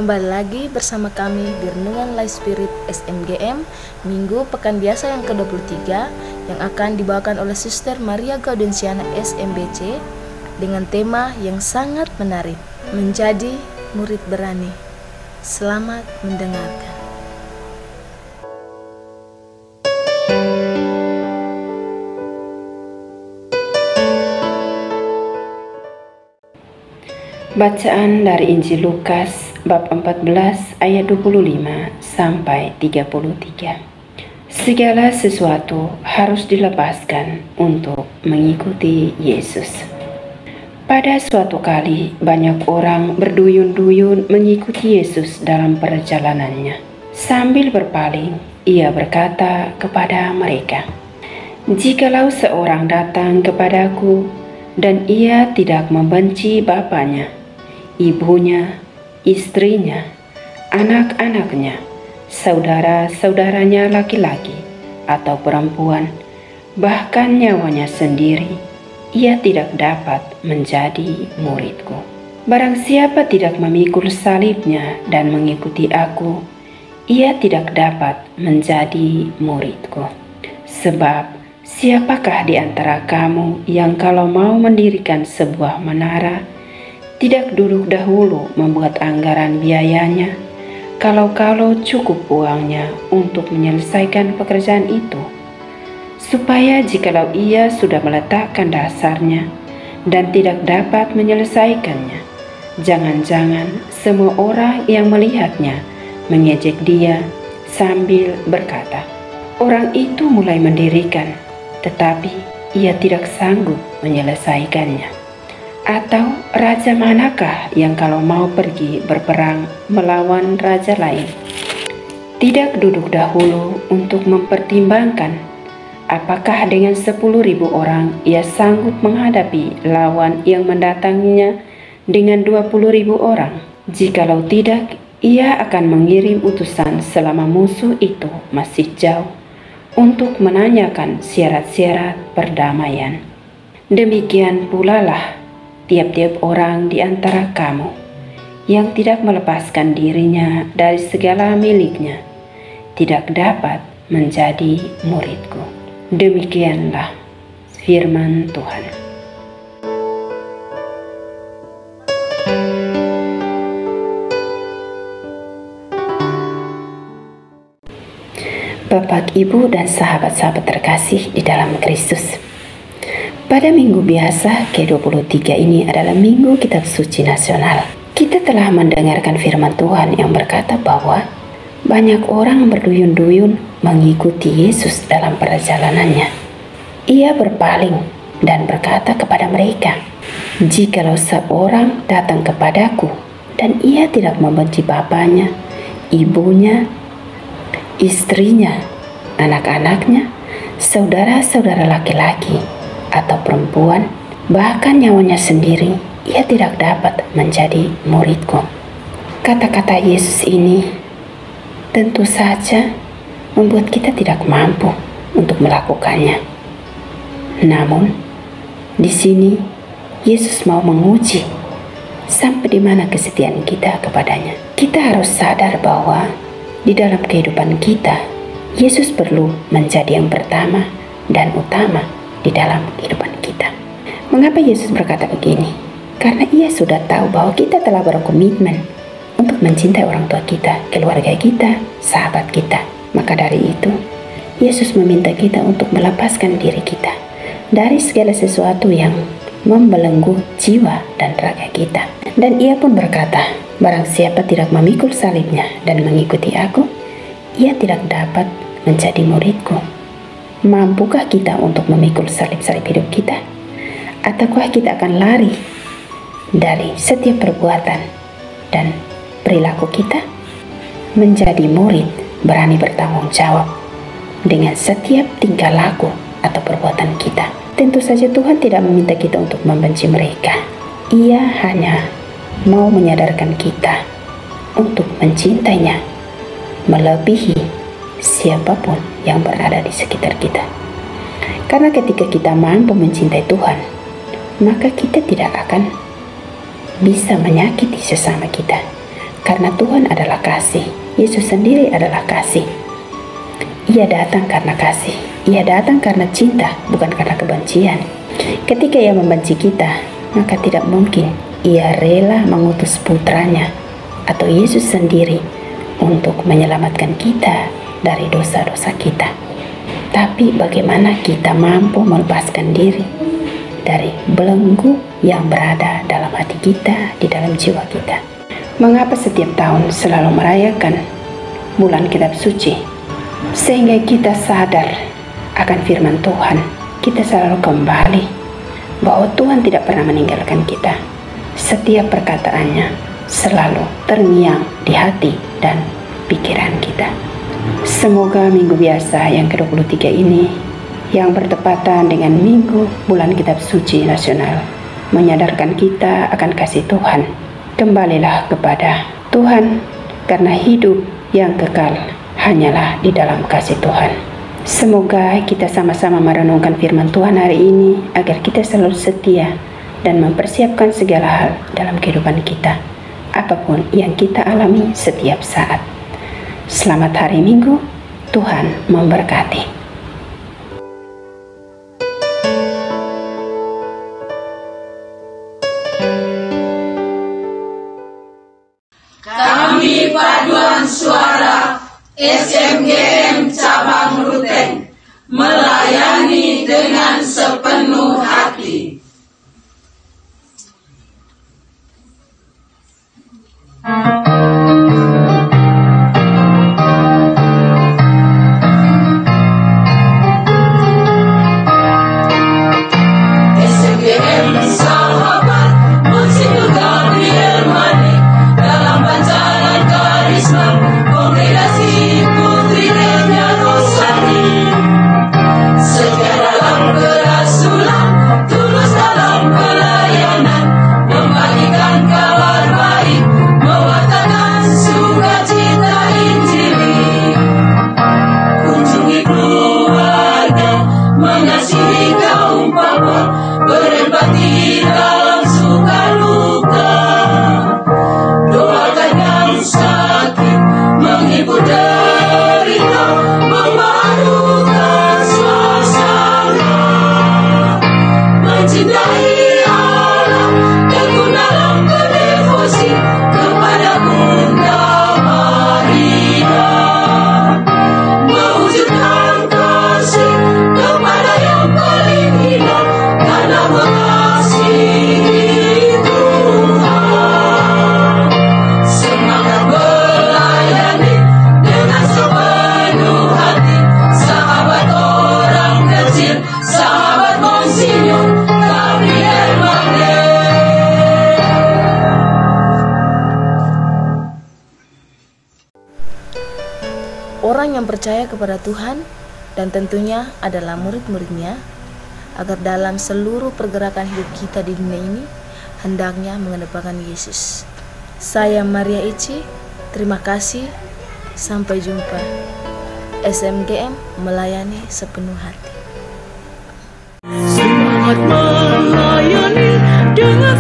Kembali lagi bersama kami di Renungan Life Spirit SMGM Minggu Pekan Biasa yang ke-23 yang akan dibawakan oleh Suster Maria Gaudensiana SMBC dengan tema yang sangat menarik, menjadi murid berani. Selamat mendengarkan. Bacaan dari Injil Lukas bab 14 ayat 25 sampai 33. Segala sesuatu harus dilepaskan untuk mengikuti Yesus. Pada suatu kali banyak orang berduyun-duyun mengikuti Yesus dalam perjalanannya. Sambil berpaling, ia berkata kepada mereka, "Jikalau seorang datang kepadaku dan ia tidak membenci bapaknya, ibunya, istrinya, anak-anaknya, saudara-saudaranya laki-laki atau perempuan, bahkan nyawanya sendiri, ia tidak dapat menjadi muridku. Barang siapa tidak memikul salibnya dan mengikuti aku, ia tidak dapat menjadi muridku. Sebab siapakah di antara kamu yang kalau mau mendirikan sebuah menara, tidak duduk dahulu membuat anggaran biayanya, kalau-kalau cukup uangnya untuk menyelesaikan pekerjaan itu, supaya jikalau ia sudah meletakkan dasarnya dan tidak dapat menyelesaikannya, jangan-jangan semua orang yang melihatnya mengejek dia sambil berkata, 'Orang itu mulai mendirikan, tetapi ia tidak sanggup menyelesaikannya.' Atau raja manakah yang kalau mau pergi berperang melawan raja lain, tidak duduk dahulu untuk mempertimbangkan apakah dengan 10.000 orang ia sanggup menghadapi lawan yang mendatanginya dengan 20.000 orang? Jikalau tidak, ia akan mengirim utusan selama musuh itu masih jauh untuk menanyakan syarat-syarat perdamaian. Demikian pula lah tiap-tiap orang di antara kamu yang tidak melepaskan dirinya dari segala miliknya tidak dapat menjadi muridku." Demikianlah firman Tuhan. Bapak, Ibu, dan sahabat-sahabat terkasih di dalam Kristus. Pada minggu biasa ke-23 ini adalah Minggu Kitab Suci Nasional. Kita telah mendengarkan firman Tuhan yang berkata bahwa banyak orang berduyun-duyun mengikuti Yesus dalam perjalanannya. Ia berpaling dan berkata kepada mereka, "Jikalau seorang datang kepadaku dan ia tidak membenci bapaknya, ibunya, istrinya, anak-anaknya, saudara-saudara laki-laki atau perempuan, bahkan nyawanya sendiri, ia tidak dapat menjadi muridku." Kata-kata Yesus ini tentu saja membuat kita tidak mampu untuk melakukannya. Namun, di sini Yesus mau menguji sampai di mana kesetiaan kita kepadanya. Kita harus sadar bahwa di dalam kehidupan kita, Yesus perlu menjadi yang pertama dan utama di dalam kehidupan kita. Mengapa Yesus berkata begini? Karena ia sudah tahu bahwa kita telah berkomitmen untuk mencintai orang tua kita, keluarga kita, sahabat kita. Maka dari itu, Yesus meminta kita untuk melepaskan diri kita dari segala sesuatu yang membelenggu jiwa dan raga kita. Dan ia pun berkata, barang siapa tidak memikul salibnya dan mengikuti aku, ia tidak dapat menjadi muridku. Mampukah kita untuk memikul salib-salib hidup kita? Ataukah kita akan lari dari setiap perbuatan dan perilaku kita? Menjadi murid berani bertanggung jawab dengan setiap tingkah laku atau perbuatan kita. Tentu saja Tuhan tidak meminta kita untuk membenci mereka. Ia hanya mau menyadarkan kita untuk mencintainya melebihi siapapun yang berada di sekitar kita. Karena ketika kita mampu mencintai Tuhan, maka kita tidak akan bisa menyakiti sesama kita. karena Tuhan adalah kasih. Yesus sendiri adalah kasih. Ia datang karena kasih. Ia datang karena cinta, bukan karena kebencian. Ketika Ia membenci kita, maka tidak mungkin Ia rela mengutus putranya atau Yesus sendiri untuk menyelamatkan kita dari dosa-dosa kita. Tapi bagaimana kita mampu melepaskan diri dari belenggu yang berada dalam hati kita, di dalam jiwa kita? Mengapa setiap tahun selalu merayakan bulan kitab suci? Sehingga kita sadar akan firman Tuhan. Kita selalu kembali bahwa Tuhan tidak pernah meninggalkan kita. Setiap perkataannya selalu terngiang di hati dan pikiran kita. Semoga minggu biasa yang ke-23 ini, yang bertepatan dengan minggu bulan kitab suci nasional, menyadarkan kita akan kasih Tuhan. Kembalilah kepada Tuhan, karena hidup yang kekal hanyalah di dalam kasih Tuhan. Semoga kita sama-sama merenungkan firman Tuhan hari ini, agar kita selalu setia dan mempersiapkan segala hal dalam kehidupan kita, apapun yang kita alami setiap saat. Selamat hari Minggu, Tuhan memberkati. Kami Paduan Suara SMGM Cabang Ruteng melayani dengan sepenuh hati. SMGM sahabat Monsignor Gabriel Manik dalam pancaran karisma kongregasi Putri Kenya Rosari. Setia dalam kerasulan, tulus dalam pelayanan, membagikan kabar baik, mewartakan sukacita Injili. Kunjungi keluarga, mengasihi kaum papa, berempati dalam suka luka. Doakan yang sakit, menghibur derita, membaharukan suasana. Mencintai Allah, tekun dalam berdevosi kepada Bunda Maria. Mewujudkan kasih kepada yang paling hina, karena mengasihi Tuhan. Semangat melayani dengan sepenuh hati, sahabat orang kecil, sahabat Monsignor Gabriel Manik. Orang yang percaya kepada Tuhan dan tentunya adalah murid-muridnya, agar dalam seluruh pergerakan hidup kita di dunia ini hendaknya mengedepankan Yesus. Saya Maria Ici, terima kasih, sampai jumpa. SMGM melayani sepenuh hati. Semangat melayani dengan